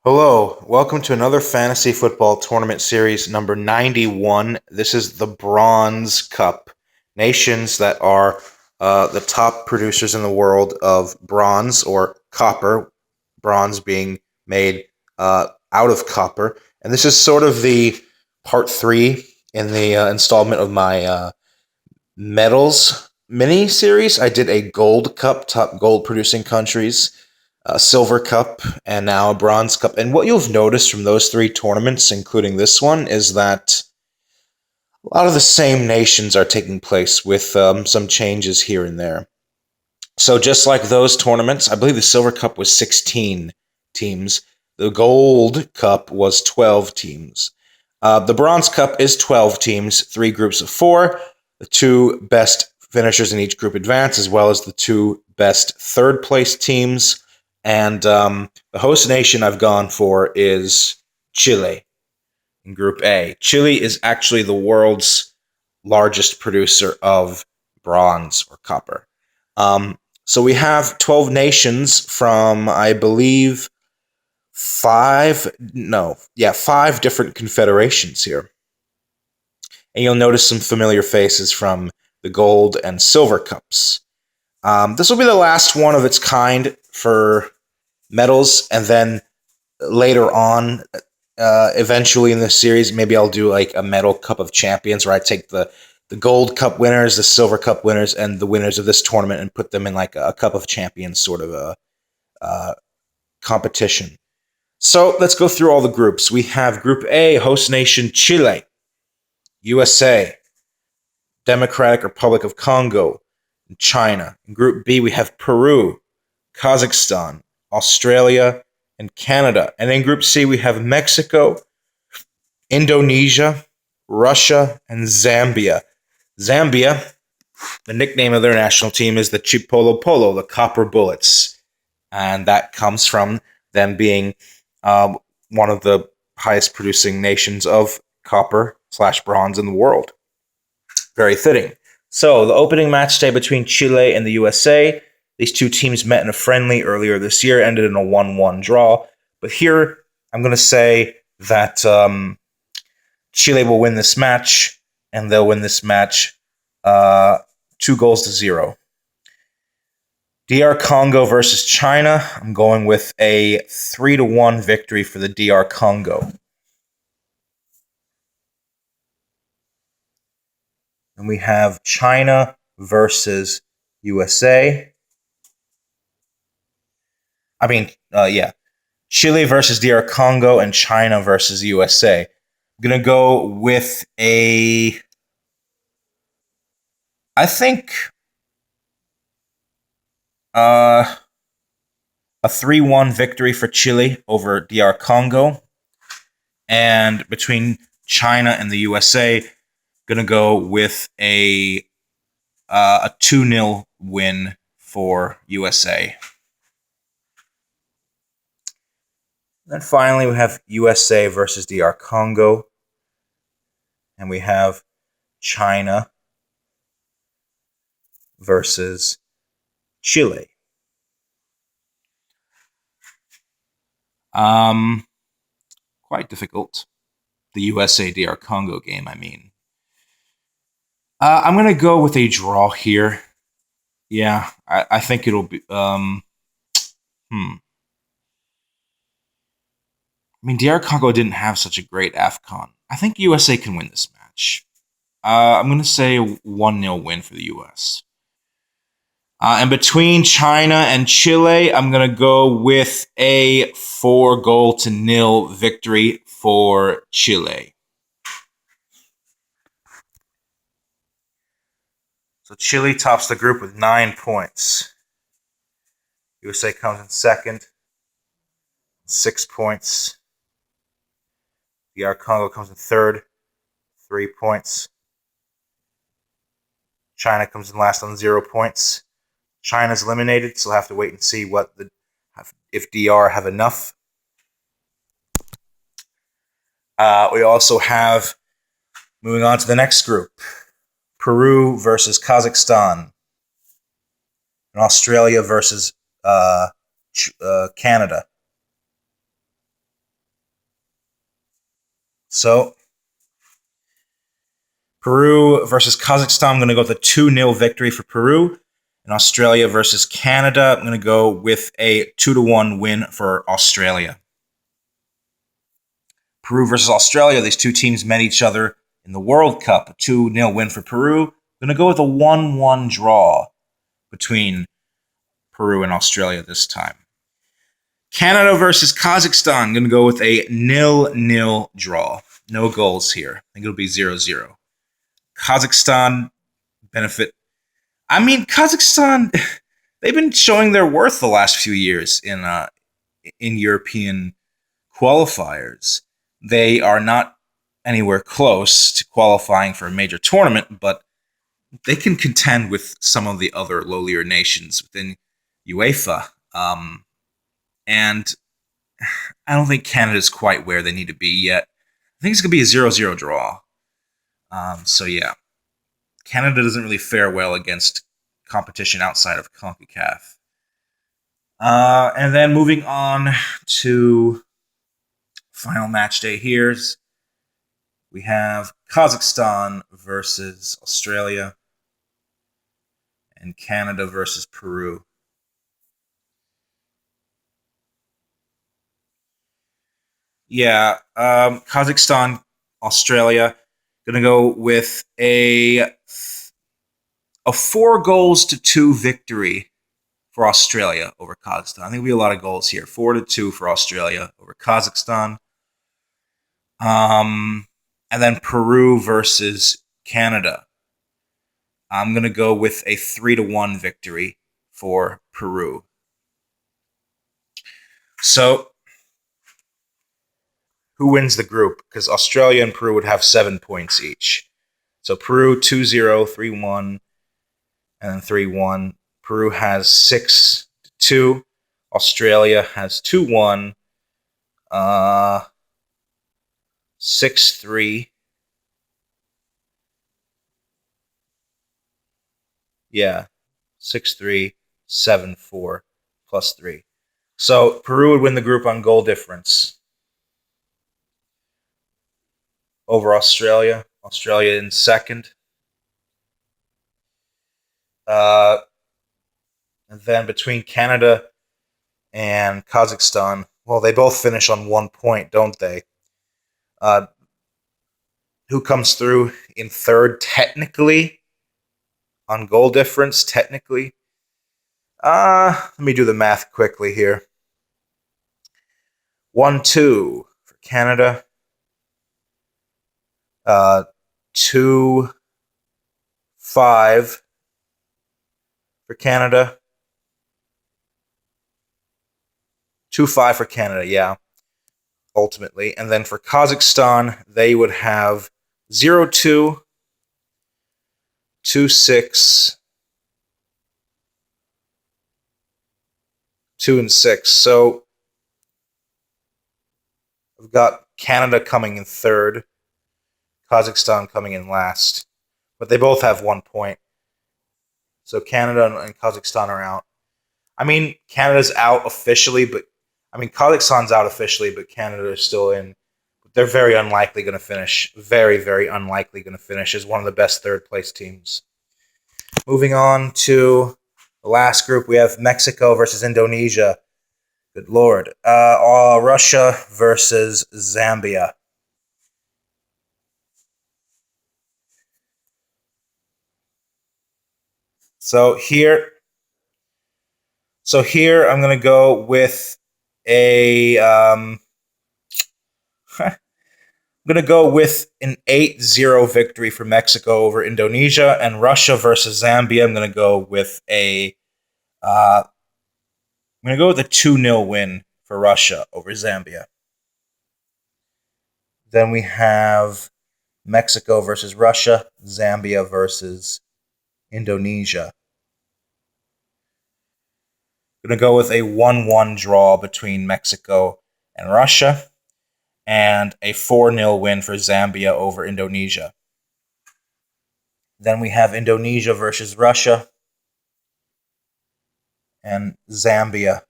Hello, welcome to another fantasy football tournament series number 91. This is the Bronze Cup. Nations that are the top producers in the world of bronze or copper, bronze being made out of copper. And this is sort of the part three in the installment of my medals mini series. I did a gold cup, top gold producing countries, a silver cup, and now a bronze cup. And what you've noticed from those three tournaments, including this one, is that a lot of the same nations are taking place with some changes here and there. So just like those tournaments, I believe the silver cup was 16 teams. The gold cup was 12 teams. The bronze cup is 12 teams, three groups of four. The two best finishers in each group advance, as well as the two best third place teams. And the host nation I've gone for is Chile in Group A. Chile is actually the world's largest producer of bronze or copper. So we have 12 nations from, I believe, five different confederations here. And you'll notice some familiar faces from the gold and silver cups. This will be the last one of its kind for medals, and then later on, eventually in this series, maybe I'll do like a medal cup of champions where I take the gold cup winners, the silver cup winners, and the winners of this tournament and put them in like a cup of champions sort of a competition. So let's go through all the groups. We have Group A, host nation Chile, USA, Democratic Republic of Congo, and China. In Group B, we have Peru, Kazakhstan, Australia, and Canada. And in Group C, we have Mexico, Indonesia, Russia, and Zambia. Zambia, the nickname of their national team is the Chipolo Polo, the Copper Bullets. And that comes from them being one of the highest producing nations of copper/bronze in the world. Very fitting. So the opening match day between Chile and the USA. These two teams met in a friendly earlier this year, ended in a 1-1 draw. But here, I'm going to say that Chile will win this match, and they'll win this match 2-0. DR Congo versus China. I'm going with a 3-1 victory for the DR Congo. And we have China versus USA. Chile versus DR Congo and China versus USA. I'm going to go with a 3-1 victory for Chile over DR Congo. And between China and the USA, going to go with a 2-0 win for USA. Then finally, we have USA versus DR Congo. And we have China versus Chile. Quite difficult. The USA-DR Congo game, I mean. I'm going to go with a draw here. Yeah, I think it'll be... I mean, DR Congo didn't have such a great AFCON. I think USA can win this match. I'm going to say a 1-0 win for the US. And between China and Chile, I'm going to go with a 4-0 victory for Chile. So Chile tops the group with 9 points. USA comes in second, 6 points. DR Congo comes in third, 3 points. China comes in last on 0 points. China's eliminated, so we'll have to wait and see if DR have enough. We also have, moving on to the next group, Peru versus Kazakhstan, and Australia versus Canada. So, Peru versus Kazakhstan, I'm going to go with a 2-0 victory for Peru. And Australia versus Canada, I'm going to go with a 2-1 win for Australia. Peru versus Australia, these two teams met each other in the World Cup. A 2-0 win for Peru. I'm going to go with a 1-1 draw between Peru and Australia this time. Canada versus Kazakhstan, I'm going to go with a 0-0 draw. No goals here. I think it'll be 0-0. Kazakhstan benefit. I mean, Kazakhstan, they've been showing their worth the last few years in European qualifiers. They are not anywhere close to qualifying for a major tournament, but they can contend with some of the other lowlier nations within UEFA. And I don't think Canada's quite where they need to be yet. I think it's going to be a 0-0 draw. So, yeah. Canada doesn't really fare well against competition outside of CONCACAF. And then moving on to final match day here. We have Kazakhstan versus Australia and Canada versus Peru. Yeah, Kazakhstan, Australia. Gonna go with a 4-2 victory for Australia over Kazakhstan. I think there'll be a lot of goals here. 4-2 for Australia over Kazakhstan. And then Peru versus Canada. I'm gonna go with a 3-1 victory for Peru. So, who wins the group? Because Australia and Peru would have 7 points each. So Peru 2-0, 3-1, and then 3-1. Peru has 6-2. Australia has 2-1. 6-3. Yeah. 6-3, 7-4, plus 3. So Peru would win the group on goal difference over Australia. Australia in second. And then between Canada and Kazakhstan, well, they both finish on 1 point, don't they? Who comes through in third technically on goal difference technically? Let me do the math quickly here. 1-2 for Canada. 2-5 for Canada. 2-5 for Canada, yeah. Ultimately. And then for Kazakhstan, they would have 0-2, 2-6, 2-6. So we've got Canada coming in third, Kazakhstan coming in last. But they both have 1 point. So Canada and Kazakhstan are out. I mean, Canada's out officially, but I mean, Kazakhstan's out officially, but Canada is still in. They're very unlikely going to finish. Very, very unlikely going to finish as one of the best third place teams. Moving on to the last group, we have Mexico versus Indonesia. Good Lord. Russia versus Zambia. So here I'm going to go with a I'm going to go with an 8-0 victory for Mexico over Indonesia, and Russia versus Zambia. I'm going to go with a 2-0 win for Russia over Zambia. Then we have Mexico versus Russia, Zambia versus Indonesia. I'm going to go with a 1-1 draw between Mexico and Russia, and a 4-0 win for Zambia over Indonesia. Then we have Indonesia versus Russia and Zambia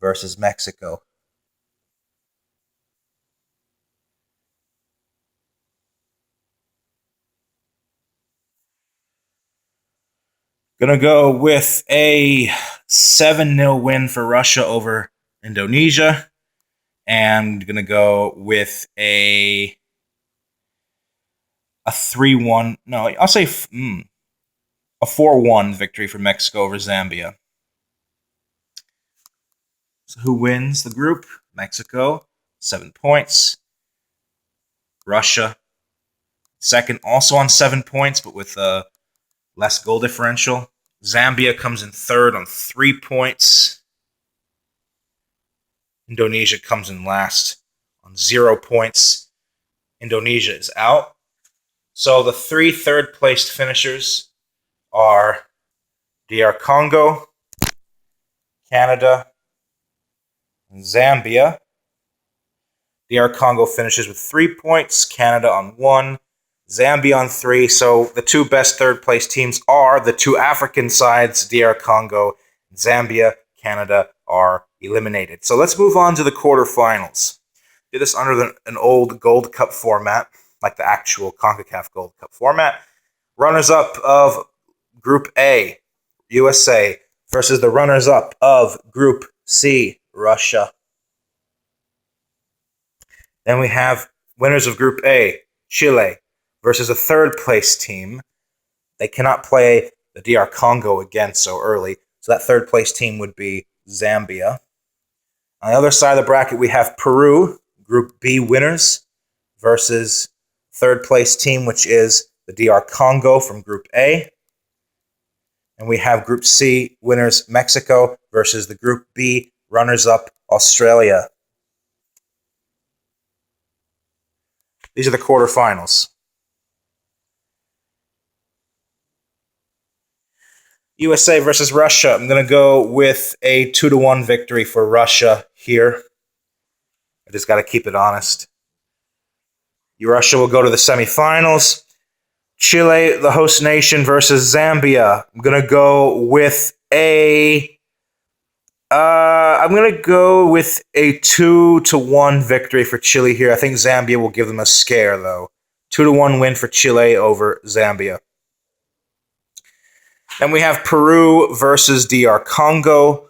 versus Mexico. Gonna go with a 7-0 win for Russia over Indonesia. And gonna go with a 3-1. No, I'll say a 4-1 victory for Mexico over Zambia. So who wins the group? Mexico, 7 points. Russia, second, also on 7 points, but with a less goal differential. Zambia comes in third on 3 points. Indonesia comes in last on 0 points. Indonesia is out. So the 3 third-placed finishers are DR Congo, Canada, and Zambia. DR Congo finishes with 3 points, Canada on 1, Zambia on 3. So the 2 best third-place teams are the 2 African sides, DR Congo and Zambia. Canada are eliminated. So let's move on to the quarterfinals. Do this under an old Gold Cup format, like the actual CONCACAF Gold Cup format. Runners-up of Group A, USA, versus the runners-up of Group C, Russia. Then we have winners of Group A, Chile, versus a third-place team. They cannot play the DR Congo again so early, so that third-place team would be Zambia. On the other side of the bracket, we have Peru, Group B winners, versus third-place team, which is the DR Congo from Group A. And we have Group C winners, Mexico, versus the Group B runners-up, Australia. These are the quarterfinals. USA versus Russia. I'm going to go with a 2-1 victory for Russia here. I just got to keep it honest. Russia will go to the semifinals. Chile, the host nation, versus Zambia. I'm going to go with a 2-1 victory for Chile here. I think Zambia will give them a scare, though. 2-1 win for Chile over Zambia. Then we have Peru versus DR Congo.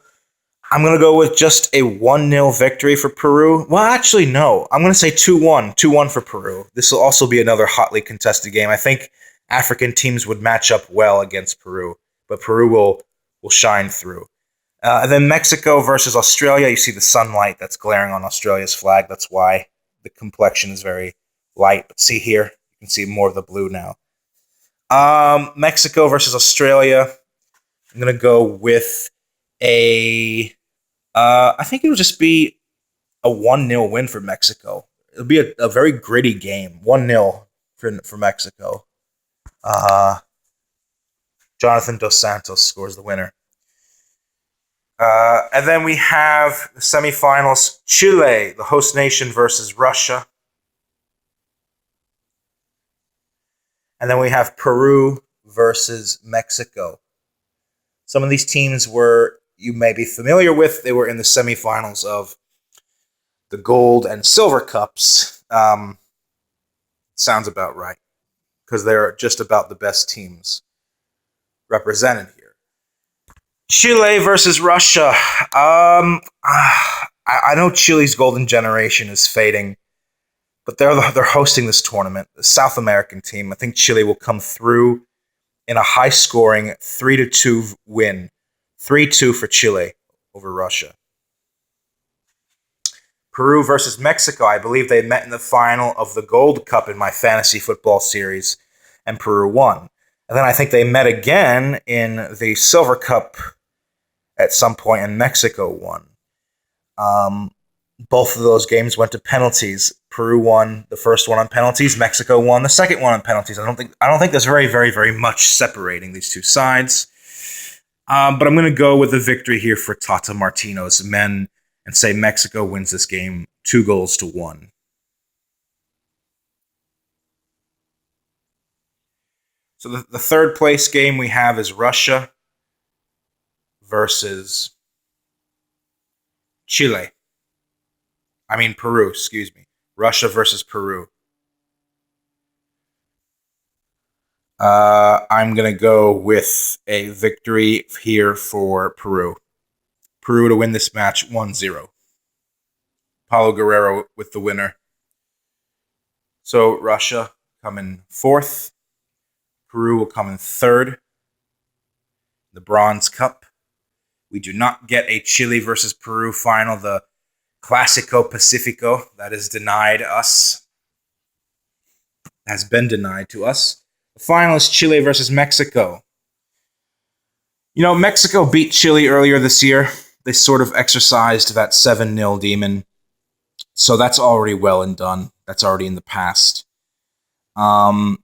I'm going to go with just a 1-0 victory for Peru. Well, actually, no. I'm going to say 2-1. 2-1 for Peru. This will also be another hotly contested game. I think African teams would match up well against Peru, but Peru will shine through. And then Mexico versus Australia. You see the sunlight that's glaring on Australia's flag. That's why the complexion is very light. But see here, you can see more of the blue now. Mexico versus Australia. I'm going to go with I think it'll just be a 1-0 win for Mexico. It'll be a very gritty game. 1-0 for Mexico. Jonathan Dos Santos scores the winner. And then we have the semifinals. Chile, the host nation, versus Russia. And then we have Peru versus Mexico. Some of these teams you may be familiar with. They were in the semifinals of the Gold and Silver Cups. Sounds about right, because they're just about the best teams represented here. Chile versus Russia. I know Chile's golden generation is fading, but they're hosting this tournament. The South American team. I think Chile will come through in a high-scoring 3-2 win. 3-2 for Chile over Russia. Peru versus Mexico. I believe they met in the final of the Gold Cup in my fantasy football series, and Peru won. And then I think they met again in the Silver Cup at some point, and Mexico won. Both of those games went to penalties. Peru won the first one on penalties. Mexico won the second one on penalties. I don't think there's very, very, very much separating these two sides. But I'm going to go with the victory here for Tata Martino's men and say Mexico wins this game 2-1. So the third place game we have is Russia versus Chile. Peru, excuse me. Russia versus Peru. I'm going to go with a victory here for Peru. Peru to win this match 1-0. Paulo Guerrero with the winner. So Russia come in fourth. Peru will come in third. The Bronze Cup. We do not get a Chile versus Peru final, the Clásico Pacifico, that is denied us. Has been denied to us. The final is Chile versus Mexico. You know, Mexico beat Chile earlier this year. They sort of exercised that 7-0 demon. So that's already well and done. That's already in the past. I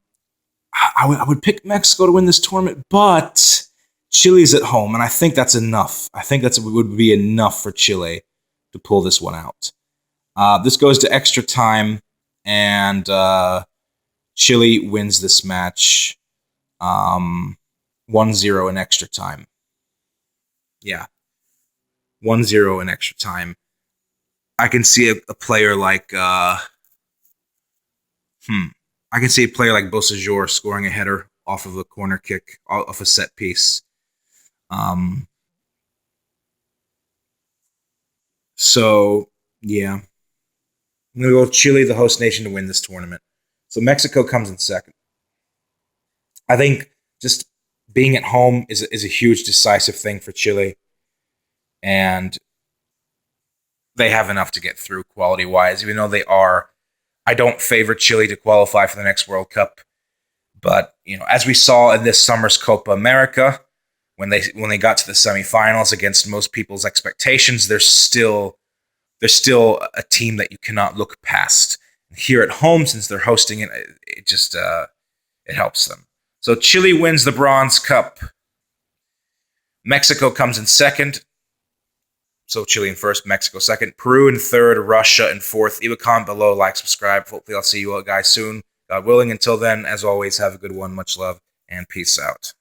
would pick Mexico to win this tournament, but Chile's at home, and I think that's enough. I think that would be enough for Chile to pull this one out. This goes to extra time, and Chile wins this match 1-0 in extra time. Yeah. 1-0 in extra time. I can see a player like I can see a player like Bosajor scoring a header off of a corner kick, off a set piece. So yeah, I'm gonna go with Chile, the host nation, to win this tournament. So Mexico comes in second. I think just being at home is a huge decisive thing for Chile, and they have enough to get through quality-wise, even though they are. I don't favor Chile to qualify for the next World Cup, but you know, as we saw in this summer's Copa America, when they got to the semifinals against most people's expectations, they're still a team that you cannot look past. Here at home, since they're hosting it, it just it helps them. So Chile wins the Bronze Cup. Mexico comes in second. So Chile in first, Mexico second, Peru in third, Russia in fourth. Leave a comment below, like, subscribe. Hopefully I'll see you all guys soon. God willing, until then, as always, have a good one. Much love, and peace out.